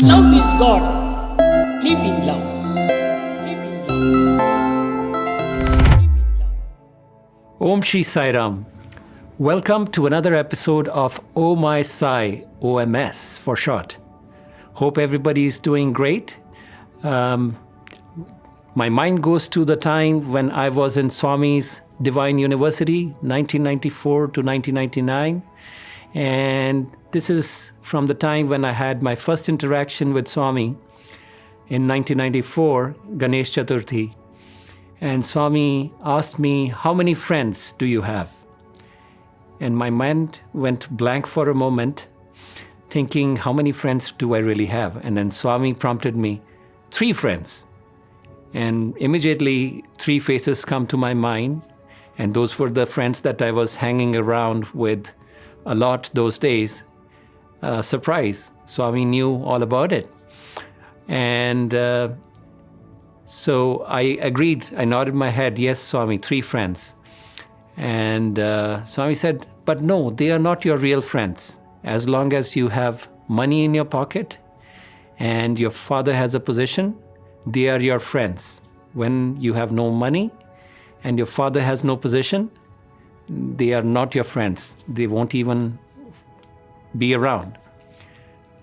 Love is God. Live in love. Live in love. Live in love. Om Shri Sai Ram. Welcome to another episode of Oh My Sai, OMS for short. Hope everybody is doing great. My mind goes to the time when I was in Swami's Divine University, 1994 to 1999. And this is from the time when I had my first interaction with Swami in 1994, Ganesh Chaturthi. And Swami asked me, how many friends do you have? And my mind went blank for a moment, thinking, how many friends do I really have? And then Swami prompted me, 3 friends. And immediately 3 faces come to my mind. And those were the friends that I was hanging around with a lot those days. Surprise, Swami knew all about it. And so I agreed. I nodded my head, yes, Swami, 3 friends. And Swami said, but no, they are not your real friends. As long as you have money in your pocket and your father has a position, they are your friends. When you have no money and your father has no position, they are not your friends. They won't even be around.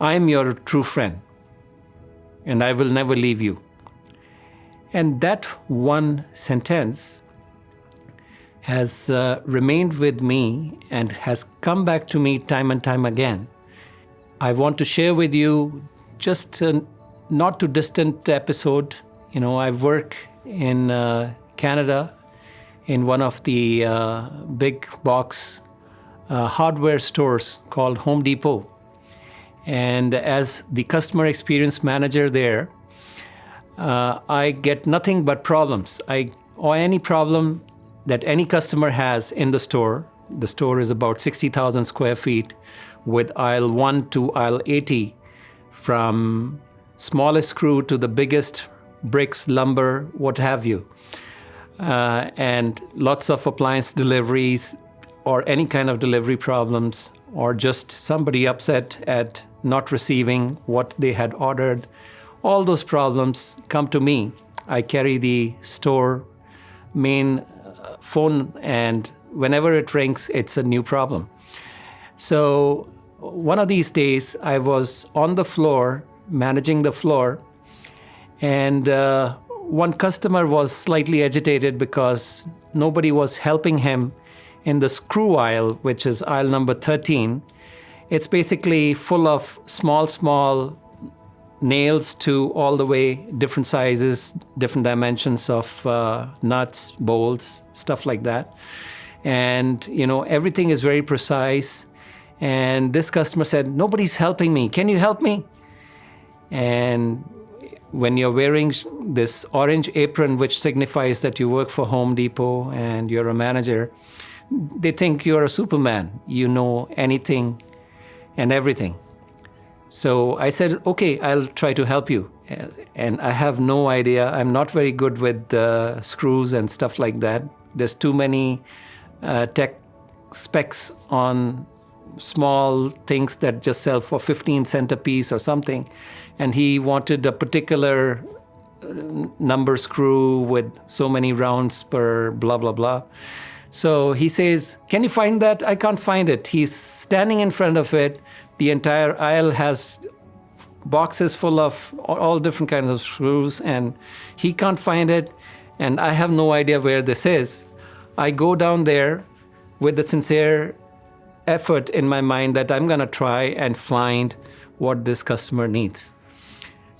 I am your true friend, and I will never leave you. And that one sentence has remained with me and has come back to me time and time again. I want to share with you just a not too distant episode. You know, I work in Canada in one of the big box hardware stores called Home Depot. And as the customer experience manager there, I get nothing but problems. Or any problem that any customer has in the store. The store is about 60,000 square feet with aisle 1 to aisle 80, from smallest screw to the biggest bricks, lumber, what have you. And lots of appliance deliveries or any kind of delivery problems, or just somebody upset at not receiving what they had ordered. All those problems come to me. I carry the store main phone, and whenever it rings, it's a new problem. So one of these days, I was on the floor, managing the floor, and one customer was slightly agitated because nobody was helping him in the screw aisle, which is aisle number 13. It's basically full of small nails to all the way different sizes, different dimensions of nuts, bolts, stuff like that. And, you know, everything is very precise. And this customer said, nobody's helping me. Can you help me? And when you're wearing this orange apron, which signifies that you work for Home Depot and you're a manager, they think you're a Superman. You know anything and everything. So I said, okay, I'll try to help you. And I have no idea. I'm not very good with screws and stuff like that. There's too many tech specs on small things that just sell for 15 cents a piece or something. And he wanted a particular number screw with so many rounds per blah, blah, blah. So he says, can you find that? I can't find it. He's standing in front of it. The entire aisle has boxes full of all different kinds of screws, and he can't find it. And I have no idea where this is. I go down there with the sincere effort in my mind that I'm going to try and find what this customer needs.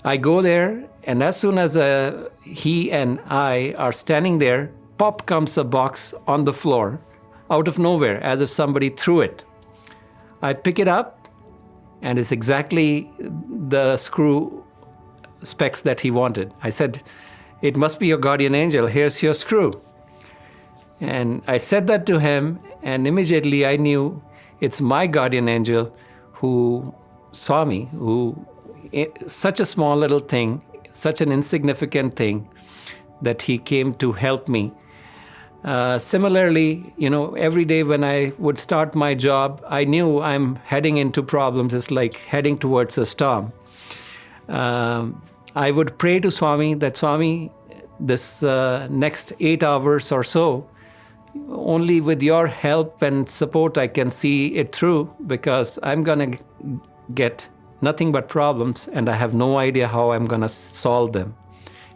I go there, and as soon as he and I are standing there, pop comes a box on the floor out of nowhere, as if somebody threw it. I pick it up, and it's exactly the screw specs that he wanted. I said, it must be your guardian angel. Here's your screw. And I said that to him, and immediately I knew it's my guardian angel who saw me, such a small little thing, such an insignificant thing, that he came to help me. Similarly, every day when I would start my job, I knew I'm heading into problems. It's like heading towards a storm. I would pray to Swami that, Swami, this next 8 hours or so, only with your help and support I can see it through, because I'm going to get nothing but problems and I have no idea how I'm going to solve them,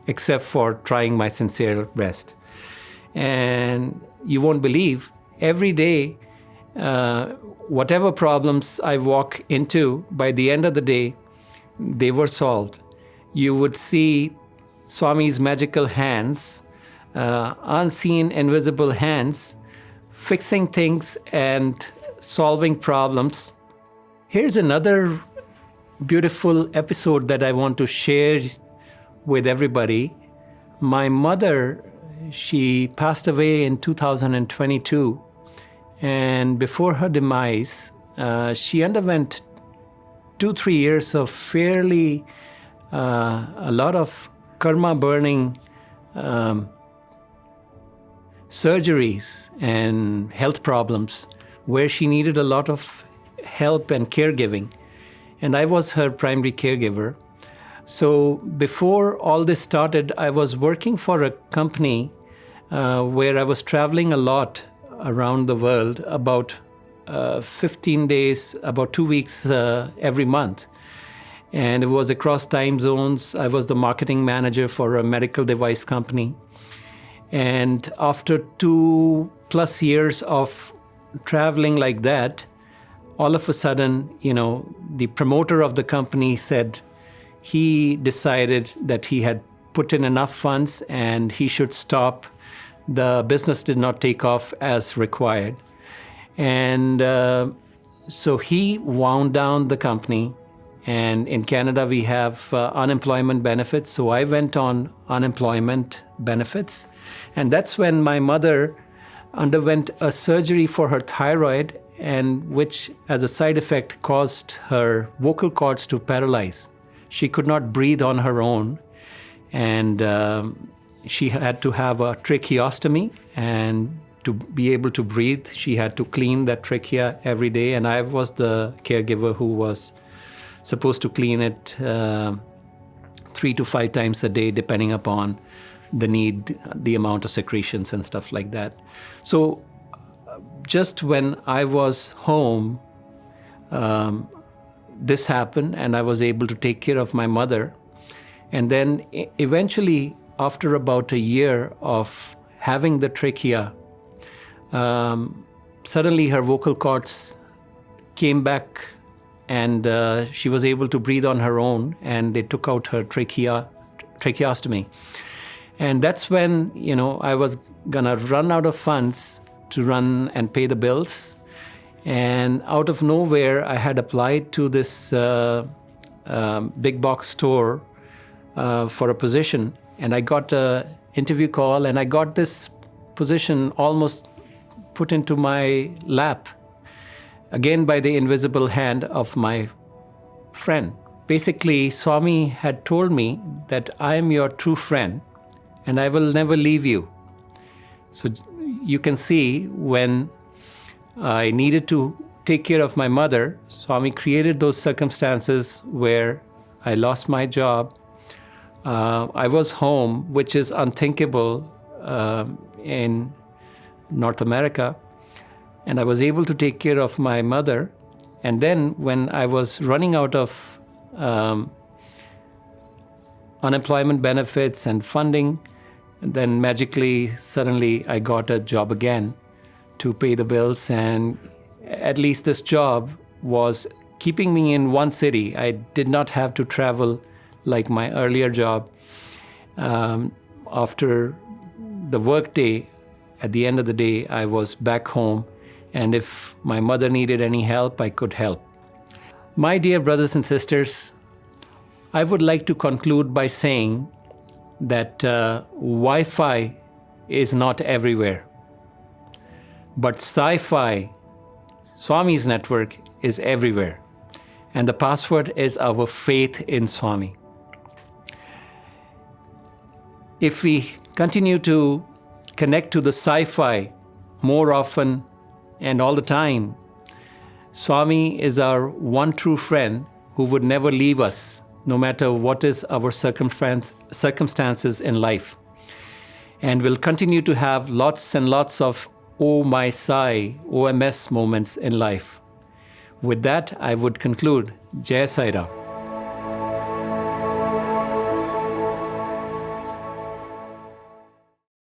except for trying my sincere best. And you won't believe, every day, whatever problems I walk into, by the end of the day, they were solved. You would see Swami's magical hands, unseen, invisible hands, fixing things and solving problems. Here's another beautiful episode that I want to share with everybody. My mother, she passed away in 2022, and before her demise, she underwent 2-3 years of fairly a lot of karma burning surgeries and health problems where she needed a lot of help and caregiving. And I was her primary caregiver. So before all this started, I was working for a company where I was traveling a lot around the world, about 15 days, about 2 weeks every month. And it was across time zones. I was the marketing manager for a medical device company. And after 2+ years of traveling like that, all of a sudden, the promoter of the company said he decided that he had put in enough funds and he should stop. The business did not take off as required. And so he wound down the company. And in Canada, we have unemployment benefits. So I went on unemployment benefits. And that's when my mother underwent a surgery for her thyroid, and which, as a side effect, caused her vocal cords to paralyze. She could not breathe on her own. And she had to have a tracheostomy. And to be able to breathe, she had to clean that trachea every day. And I was the caregiver who was supposed to clean it 3 to 5 times a day, depending upon the need, the amount of secretions and stuff like that. So just when I was home, this happened, and I was able to take care of my mother. And then eventually, after about a year of having the trachea, suddenly her vocal cords came back, and she was able to breathe on her own, and they took out her tracheostomy. And that's when, I was gonna run out of funds to run and pay the bills. And out of nowhere, I had applied to this big box store for a position. And I got an interview call, and I got this position almost put into my lap, again by the invisible hand of my friend. Basically, Swami had told me that I am your true friend and I will never leave you. So you can see, when I needed to take care of my mother, Swami created those circumstances where I lost my job. I was home, which is unthinkable in North America. And I was able to take care of my mother. And then when I was running out of unemployment benefits and funding, then magically, suddenly I got a job again to pay the bills. And at least this job was keeping me in one city. I did not have to travel like my earlier job. After the workday, at the end of the day, I was back home. And if my mother needed any help, I could help. My dear brothers and sisters, I would like to conclude by saying that Wi-Fi is not everywhere. But Sci-Fi, Swami's network, is everywhere. And the password is our faith in Swami. If we continue to connect to the Sci-Fi more often and all the time, Swami is our one true friend who would never leave us no matter what is our circumstances in life. And we'll continue to have lots and lots of oh my sigh, OMS moments in life. With that, I would conclude. Jai Sai Ram.